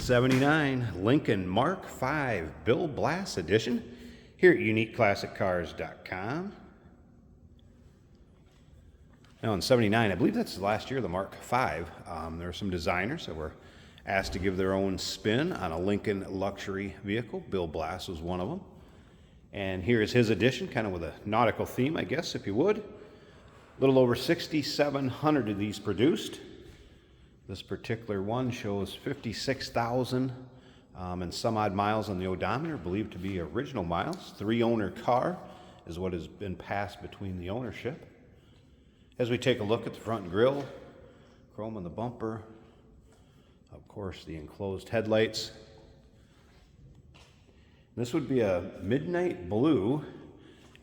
1979 Lincoln Mark V Bill Blass edition here at UniqueClassicCars.com. Now in 79, I believe that's the last year of the Mark V. There were some designers that were asked to give their own spin on a Lincoln luxury vehicle. Bill Blass was one of them. And here is his edition, kind of with a nautical theme, I guess, if you would. A little over 6,700 of these produced. This particular one shows 56,000 and some odd miles on the odometer, believed to be original miles. 3-owner car is what has been passed between the ownership. As we take a look at the front grille, chrome on the bumper, of course the enclosed headlights. This would be a midnight blue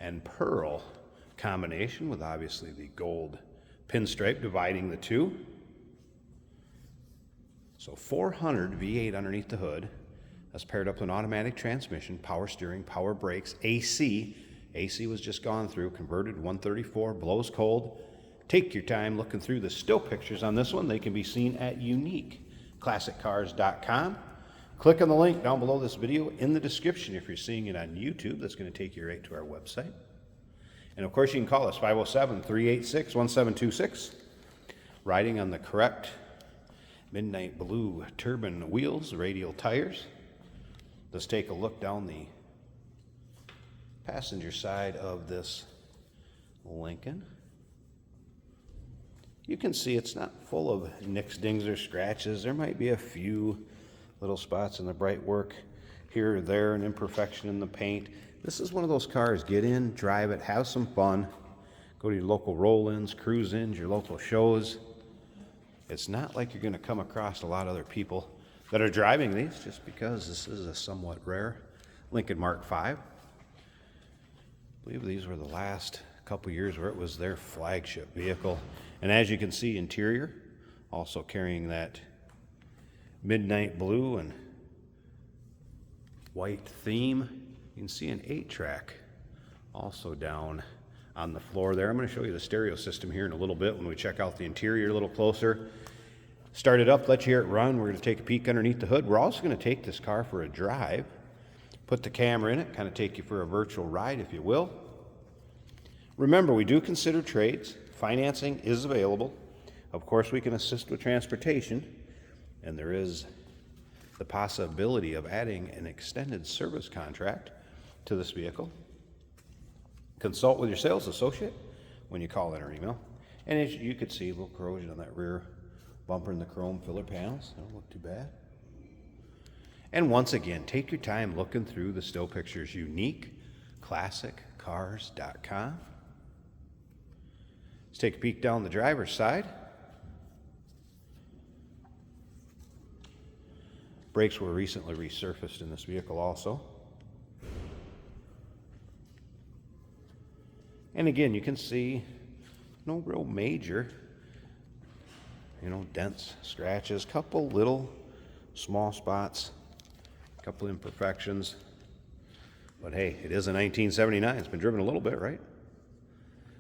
and pearl combination with obviously the gold pinstripe dividing the two. So 400 V8 underneath the hood. That's paired up with an automatic transmission, power steering, power brakes, AC. AC was just gone through, converted 134, blows cold. Take your time looking through the still pictures on this one. They can be seen at UniqueClassicCars.com. Click on the link down below this video in the description if you're seeing it on YouTube. That's going to take you right to our website. And of course, you can call us 507-386-1726. Riding on the correct midnight blue turbine wheels, radial tires. Let's take a look down the passenger side of this Lincoln. You can see it's not full of nicks, dings, or scratches. There might be a few little spots in the bright work here or there, an imperfection in the paint. This is one of those cars. Get in, drive it, have some fun. Go to your local roll-ins, cruise-ins, your local shows. It's not like you're going to come across a lot of other people that are driving these, just because this is a somewhat rare Lincoln Mark V. I believe these were the last couple years where it was their flagship vehicle. And as you can see, interior also carrying that midnight blue and white theme. You can see an 8-track also down on the floor there. I'm going to show you the stereo system here in a little bit when we check out the interior a little closer. Start it up, let you hear it run. We're going to take a peek underneath the hood. We're also going to take this car for a drive, put the camera in it, kind of take you for a virtual ride, if you will. Remember, we do consider trades. Financing is available. Of course, we can assist with transportation, and there is the possibility of adding an extended service contract to this vehicle. Consult with your sales associate when you call in or email. And as you could see, a little corrosion on that rear bumper and the chrome filler panels. They don't look too bad. And once again, take your time looking through the still pictures. UniqueClassicCars.com. Let's take a peek down the driver's side. Brakes were recently resurfaced in this vehicle also. And again, you can see no real major, dents, scratches, couple little small spots, couple imperfections. But hey, it is a 1979. It's been driven a little bit, right?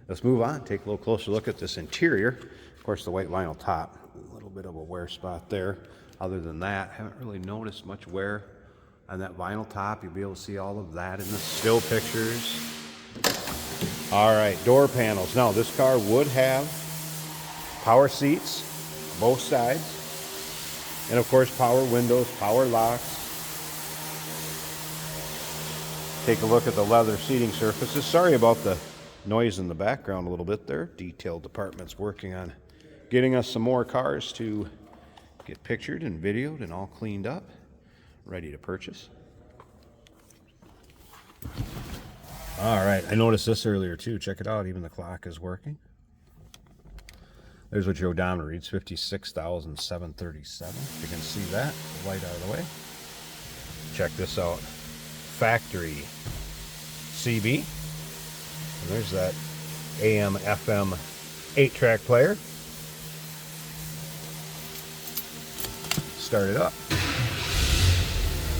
Let's move on, take a little closer look at this interior. Of course, the white vinyl top, a little bit of a wear spot there. Other than that, haven't really noticed much wear on that vinyl top. You'll be able to see all of that in the still pictures. All right, door panels. Now, this car would have power seats, both sides, and of course, power windows, power locks. Take a look at the leather seating surfaces. Sorry about the noise in the background a little bit there. Detail department's working on getting us some more cars to get pictured and videoed and all cleaned up, ready to purchase. All right, I noticed this earlier too. Check it out, even the clock is working. There's what your odometer reads, 56,737. You can see that, the light out of the way. Check this out, factory CB. And there's that AM, FM 8-track player. Start it up.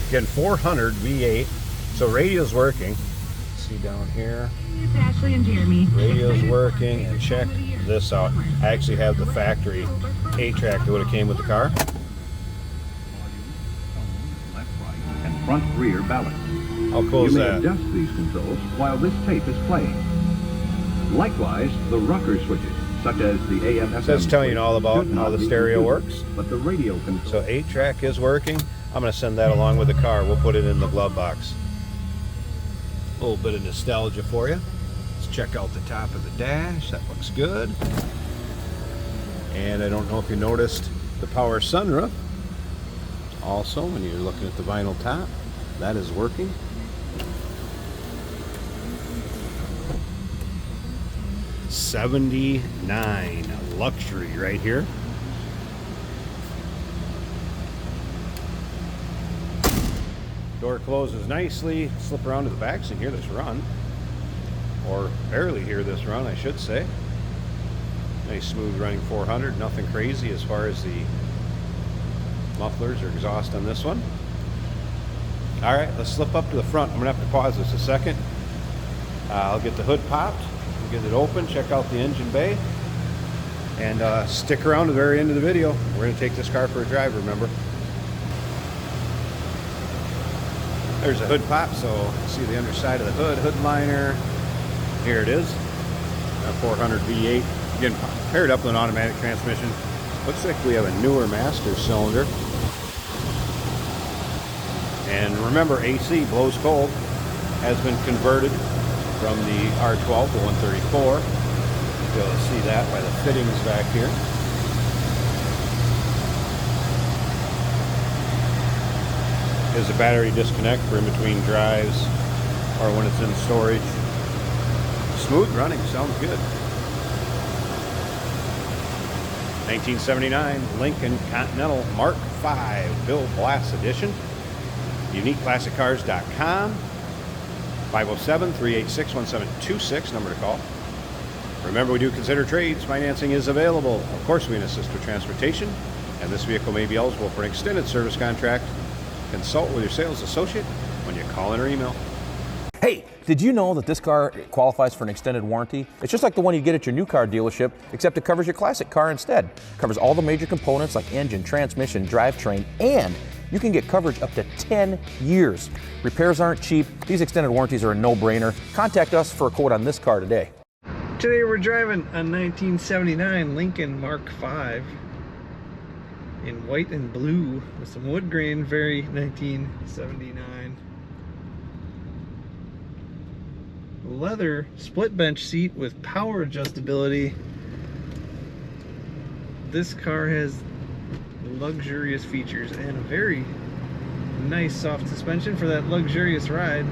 Again, 400 V8. So radio's working. See down here. It's Ashley and Jeremy. Radio's working, and check this out. I actually have the factory 8-track that would have came with the car. front-rear balance. How cool You is may that? adjust these controls while this tape is playing. Likewise, the rocker switches, such as the AM/FM. So it's telling you all about should how not the be stereo confused, works. But the radio control. So 8-track is working. I'm going to send that along with the car. We'll put it in the glove box. A little bit of nostalgia for you. Let's check out the top of the dash. That looks good. And I don't know if you noticed the power sunroof. Also, when you're looking at the vinyl top, that is working. $79 luxury right here. Door closes nicely. Slip around to the back so you can hear this run, or barely hear this run, I should say. Nice smooth running 400, nothing crazy as far as the mufflers or exhaust on this one. All right, let's slip up to the front. I'm gonna have to pause this a second. I'll get the hood popped, get it open, check out the engine bay, and stick around to the very end of the video. We're gonna take this car for a drive, remember. There's a hood pop, so you see the underside of the hood, hood liner. Here it is, a 400 V8. Again, paired up with an automatic transmission. Looks like we have a newer master cylinder. And remember, AC blows cold. Has been converted from the R12 to 134. You'll be able to see that by the fittings back here. Is a battery disconnect for in between drives or when it's in storage. Smooth running, sounds good. 1979 Lincoln Continental Mark V Bill Blass Edition. UniqueClassicCars.com. 507-386-1726, number to call. Remember, we do consider trades. Financing is available. Of course, we can assist with transportation, and this vehicle may be eligible for an extended service contract. Consult with your sales associate when you call in or email. Hey, did you know that this car qualifies for an extended warranty? It's just like the one you get at your new car dealership, except it covers your classic car instead. It covers all the major components like engine, transmission, drivetrain, and you can get coverage up to 10 years. Repairs aren't cheap. These extended warranties are a no-brainer. Contact us for a quote on this car today. Today we're driving a 1979 Lincoln Mark V in white and blue with some wood grain, very 1979. Leather split bench seat with power adjustability. This car has luxurious features and a very nice soft suspension for that luxurious ride.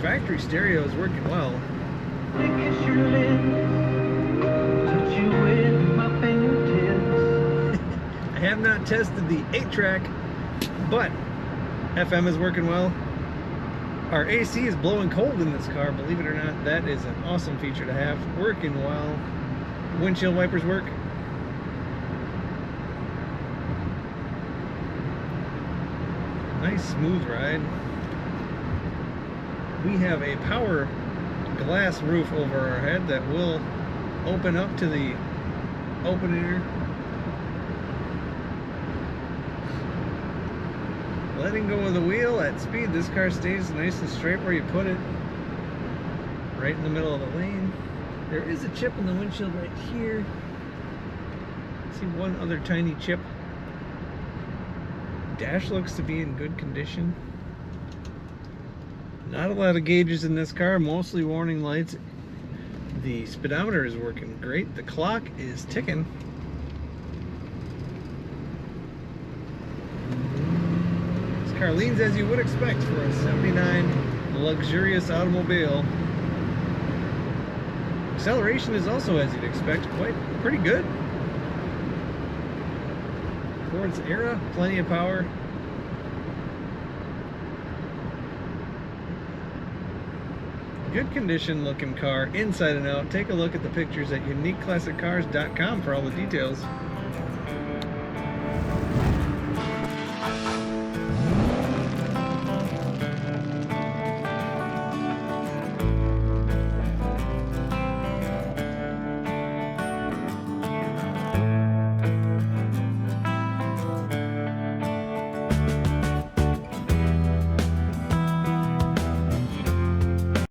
Factory stereo is working well. I have not tested the 8-track, but FM is working well. Our AC is blowing cold in this car, believe it or not. That is an awesome feature to have. Working well. Windshield wipers work. Nice smooth ride. We have a power glass roof over our head that will open up to the open air. Letting go of the wheel at speed, this car stays nice and straight where you put it. Right in the middle of the lane. There is a chip in the windshield right here. See one other tiny chip. Dash looks to be in good condition. Not a lot of gauges in this car, mostly warning lights. The speedometer is working great. The clock is ticking. This car leans as you would expect for a 79 luxurious automobile. Acceleration is also as you'd expect, pretty good. For its era, plenty of power. Good condition looking car, inside and out. Take a look at the pictures at UniqueClassicCars.com for all the details.